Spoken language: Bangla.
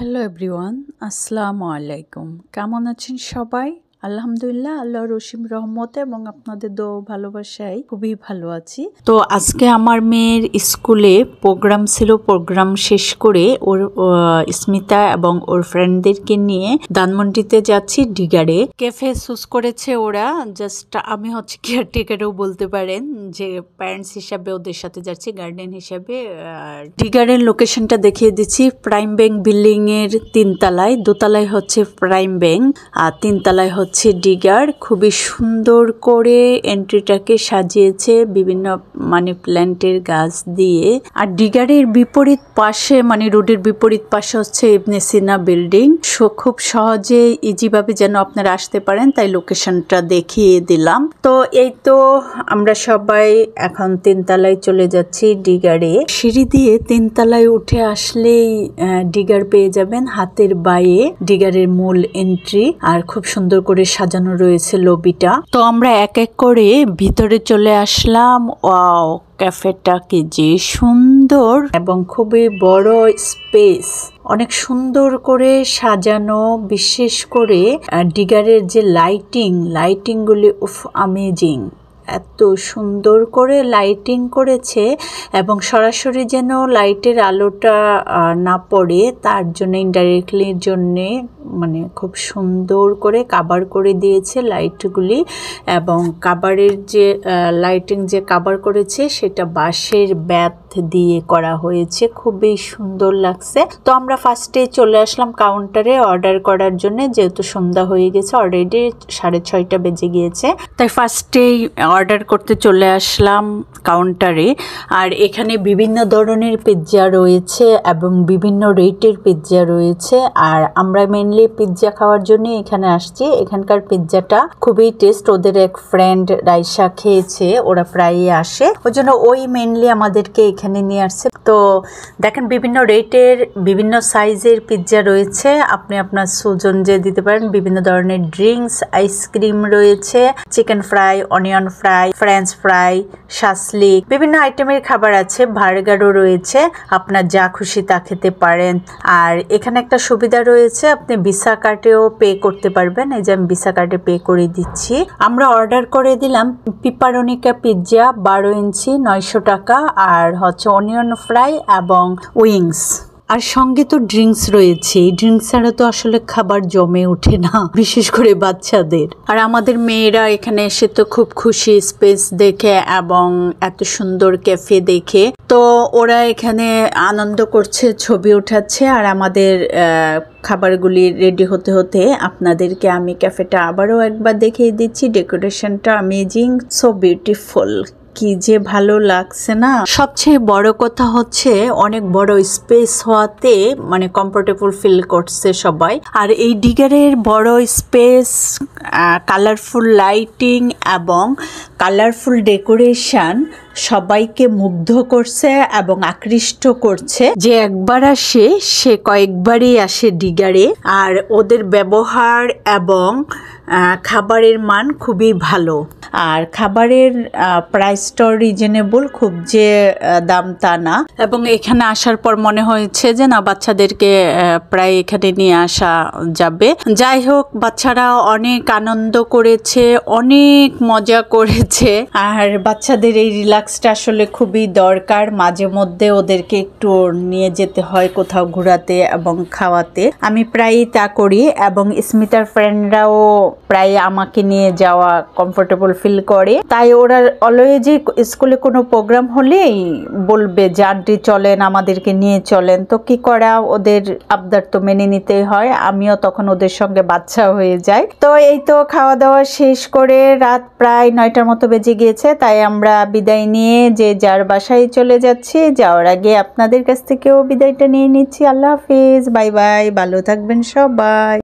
হ্যালো এভরিওয়ান, আসসালামু আলাইকুম। কেমন আছেন সবাই? আলহামদুলিল্লাহ, আল্লাহর অসীম রহমতে এবং আপনাদের দোয়া ভালোবাসায় খুবই ভালো আছি। তো আজকে আমার মেয়ের স্কুলে প্রোগ্রাম ছিল। প্রোগ্রাম শেষ করে ওর স্মিতা এবং ওর ফ্রেন্ডদেরকে নিয়ে ধানমন্ডিতে যাচ্ছি ডিগারে। ক্যাফে চুজ করেছে ওরা, জাস্ট আমি হচ্ছে কেয়ারটেকারও বলতে পারেন, যে প্যারেন্টস হিসাবে ওদের সাথে যাচ্ছি, গার্ডেন হিসাবে। ডিগারের লোকেশনটা দেখিয়ে দিচ্ছি। প্রাইম ব্যাংক বিল্ডিং এর 3 তলায়, 2 তলায় হচ্ছে প্রাইম ব্যাংক আর 3 তলায় হচ্ছে ডিগার। খুবই সুন্দর করে এন্ট্রিটাকে সাজিয়েছে বিভিন্ন মানি প্ল্যান্টের গাছ দিয়ে। আর ডিগারের বিপরীত পাশে, মানে রোডের বিপরীত পাশে হচ্ছে ইবনে সিনা বিল্ডিং। খুব সহজে ইজিভাবে যেন আপনারা আসতে পারেন, তাই লোকেশনটা দেখিয়ে দিলাম। তো এই তো আমরা সবাই এখন 3 তলায় চলে যাচ্ছি ডিগারে। সিঁড়ি দিয়ে 3 তলায় উঠে আসলেই ডিগার পেয়ে যাবেন হাতের বাঁয়ে, ডিগারের মূল এন্ট্রি। আর খুব সুন্দর করে সাজানো রয়েছে লবিটা। তো আমরা এক এক করে ভিতরে চলে আসলাম। ওয়াও, ক্যাফেটা কি যে সুন্দর এবং খুবই বড় স্পেস, অনেক সুন্দর করে সাজানো। বিশেষ করে ডিগারের যে লাইটিং গুলি অ্যামেজিং, এত সুন্দর করে লাইটিং করেছে এবং সরাসরি যেন লাইটের আলোটা না পড়ে, তার জন্য ইনডাইরেক্টলির জন্যে মানে খুব সুন্দর করে কাভার করে দিয়েছে লাইটগুলি। এবং কাভারের যে লাইটিং যে কাভার করেছে সেটা বাঁশের ব্যাথ দিয়ে করা হয়েছে, খুবই সুন্দর লাগছে। তো আমরা ফার্স্টে চলে আসলাম কাউন্টারে অর্ডার করার জন্য, যেহেতু সন্ধ্যা হয়ে গেছে, অলরেডি 6:30 বেজে গিয়েছে, তাই ফার্স্টেই অর্ডার করতে চলে আসলাম কাউন্টারে। আর এখানে বিভিন্ন ধরনের পিৎজা রয়েছে এবং বিভিন্ন রেটের পিৎজা রয়েছে। আর আমরা মেনলি পিৎজা খাওয়ার জন্য এখানে আসছি। এখানকার পিৎজাটা খুবই টেস্ট। ওদের এক ফ্রেন্ড রাইসা খেয়েছে, ওরা প্রায়ই আসে, ওই জন্য ওই মেনলি আমাদেরকে এখানে নিয়ে আসছে। তো দেখেন বিভিন্ন রেটের বিভিন্ন সাইজের পিৎজা রয়েছে, আপনি আপনার সুজন যে দিতে পারেন। বিভিন্ন ধরনের ড্রিঙ্কস, আইসক্রিম রয়েছে, chicken fry, onion fry, French fry, shashlik, বিভিন্ন আইটেমের খাবার আছে। বার্গারও রয়েছে, আপনার যা খুশি তা খেতে পারেন। আর এখানে একটা সুবিধা রয়েছে, আপনি ভিসা কার্ডেও পে করতে পারবেন। এই যে আমি ভিসা কার্ডে পে করে দিচ্ছি। আমরা অর্ডার করে দিলাম পিপারোনিকা পিৎজা 12 ইঞ্চি 900 টাকা, আর হচ্ছে অনিয়ন ফ্রাই এবং উইংস। আর সঙ্গে তো ড্রিঙ্কস রয়েছে। ড্রিঙ্কস ছাড়া তো আসলে খাবার জমে ওঠে না, বিশেষ করে বাচ্চাদের। আর আমাদের মেয়েরা এখানে এসে তো খুব খুশি স্পেস দেখে এবং এত সুন্দর ক্যাফে দেখে। তো ওরা এখানে আনন্দ করছে, ছবি উঠাচ্ছে। আর আমাদের খাবারগুলি রেডি হতে হতে আপনাদেরকে আমি ক্যাফেটা আবারও একবার দেখিয়ে দিচ্ছি। ডেকোরেশনটা অ্যামেজিং, সো বিউটিফুল, কি যে ভালো লাগছে না। সবচেয়ে বড় কথা হচ্ছে অনেক বড় স্পেস হওয়াতে মানে কমফোর্টেবল ফিল করছে সবাই। আর এই ডিগারের বড় স্পেস, কালারফুল লাইটিং এবং কালারফুল ডেকোরেশন সবাইকে মুগ্ধ করছে এবং আকৃষ্ট করছে। যে একবার আসে সে কয়েকবারই আসে ডিগারে। আর ওদের ব্যবহার এবং খাবারের মান খুবই ভালো। আর খাবারের প্রাইসটাও রিজনেবল, খুব যে দাম তা না। এবং এখানে আসার পর মনে হয়েছে যে না, বাচ্চাদেরকে প্রায় এখানে নিয়ে আসা যাবে। যাই হোক, বাচ্চারা অনেক আনন্দ করেছে, অনেক মজা করেছে। আর বাচ্চাদের এই রিল্যাক্সটা আসলে খুবই দরকার। মাঝে মধ্যে ওদেরকে একটু নিয়ে যেতে হয় কোথাও ঘোরাতে এবং খাওয়াতে। আমি প্রায়ই তা করি এবং স্মিতার ফ্রেন্ডরাও প্রায় আমাকে নিয়ে যাওয়া কমফোর্টেবল ফিল করে। তাই ওরা অলওয়েজই স্কুলে কোনো প্রোগ্রাম হলেই বলবে যে আন্টি চলেন, আমাদেরকে নিয়ে চলেন। তো কি করা, ওদের আবদার তো মেনে নিতেই হয়। আমিও তখন ওদের সঙ্গে বাচ্চা হয়ে যাই। তো এই তো খাওয়া দাওয়া শেষ করে রাত প্রায় 9টার মতো বেজে গিয়েছে, তাই আমরা বিদায় নিয়ে যে যার বাসায় চলে যাচ্ছি। যাওয়ার আগে আপনাদের কাছ থেকেও বিদায়টা নিয়ে নিচ্ছি। আল্লাহ হাফিজ, বাই বাই, ভালো থাকবেন সবাই।